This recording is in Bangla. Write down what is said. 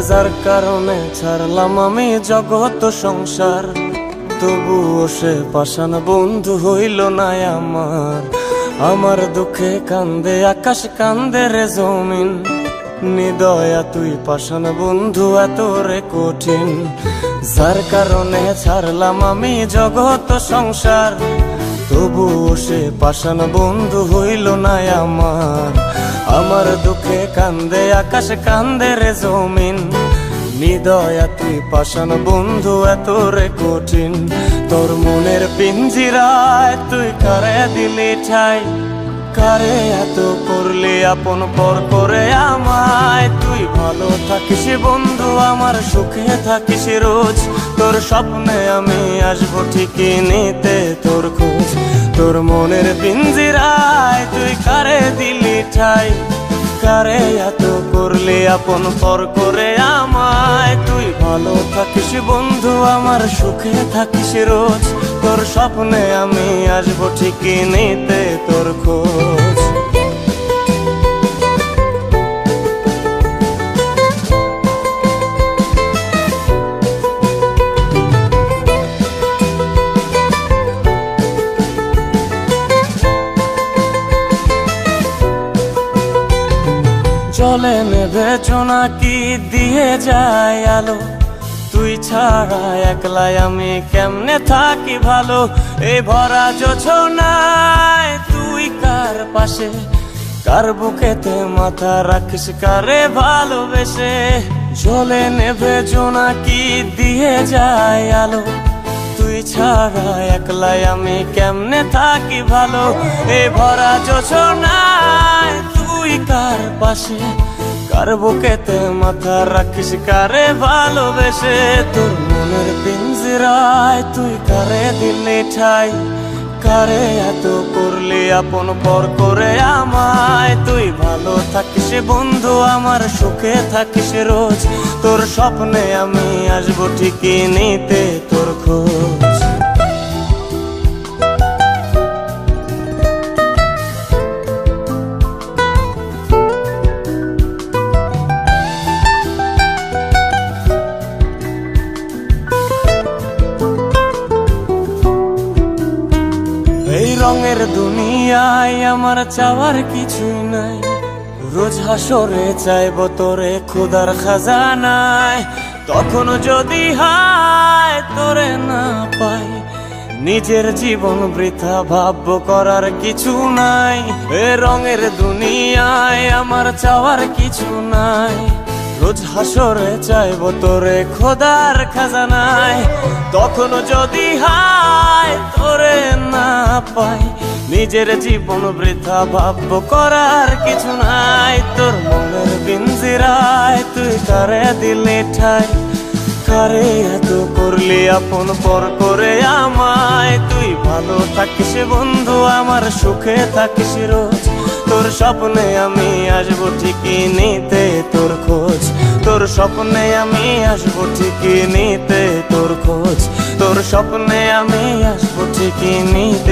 যার কারণে ছাড়লাম আমি জগৎ সংসার, তবুও সে পাষাণ বন্ধু হইল না আমার। আমার দুঃখে কান্দে আকাশ, কান্দে রে জমিন, নিদয়া তুই পাষাণ বন্ধু এত রে কঠিন। যার কারণে ছাড়লাম আমি জগৎ সংসার, তবুও সে পাষাণ বন্ধু হইল না আমার। আমার দুঃখে কান্দে আকাশ, কান্দে রে জমিন, নিদয়া তুই পাষাণ বন্ধু এত রে কঠিন। তোর মনের পিঞ্জিরায় তুই কারে দিলি ঠাই, কারে এত করলি আপন পর করে আমায়। তুই ভালো থাকিস বন্ধু আমার, সুখে থাকিস রোজ, তোর স্বপ্নে আমি আসবো ঠিকই নিতে তোর খোঁজ। তোর মনের পিঞ্জিরায় তুই কারে দিলি ঠাই, কারে এত করলি আপন পর করে আমায়। তুই ভালো থাকিস বন্ধু আমার, সুখে থাকিস রোজ, তোর স্বপ্নে আমি আসবো ঠিকই নিতে তোর খোঁজ। জলে নেভে জোনাকি দিয়ে যায় আলো, তুই ছাড়া একলাই আমি কেমনে থাকি ভালো। এই ভরা জোছনায় তুই কার পাশে, কার বুকেতে মাথা রাখিস কারে ভালোবেসে। জলে নেভে জোনাকি দিয়ে যায় আলো, তুই ছাড়া একলাই আমি কেমনে থাকি ভালো। এই ভরা জোছনায় তুই কার পাশে, কার বুকেতে মাথা রাখিস কারে ভালোবেসে। তোর মনের পিঞ্জিরায় তুই কারে দিলি ঠাই, কারে এত করলি আপন পর করে আমায়। তুই ভালো থাকিস বন্ধু আমার, সুখে থাকিস রোজ, তোর স্বপ্নে আমি আসবো ঠিকই নিতে তোর খোঁজ। এই রঙের দুনিয়ায় আমার চাওয়ার কিছুই নাই, রোজ হাসরে চাইব তোরে খোদার খাজানায়। তখন যদি হায় তোরে না পাই, নিজের জীবন বৃথা ভাববো করার কিছু নাই। এ রঙের দুনিয়ায় আমার চাওয়ার কিছু নাই, রোজ হাসরে চাইব তোরে খোদার খাজানায়। তখন যদি হায় তোরে না পাই, নিজের জীবন বৃথা ভাববো করার কিছু নাই। তোর মনের পিঞ্জিরায় তুই কারে দিলি ঠাই, কারে এত করলি আপন পর করে আমায়। তুই ভালো থাকিস বন্ধু আমার, সুখে থাকিস রোজ, তোর স্বপ্নে আমি আসবো ঠিকই নিতে তোর খোঁজ। তোর স্বপ্নে আমি আসবো ঠিকই নিতে তোর খোঁজ, তোর স্বপ্নে আমি আসবো ঠিকই নিতে।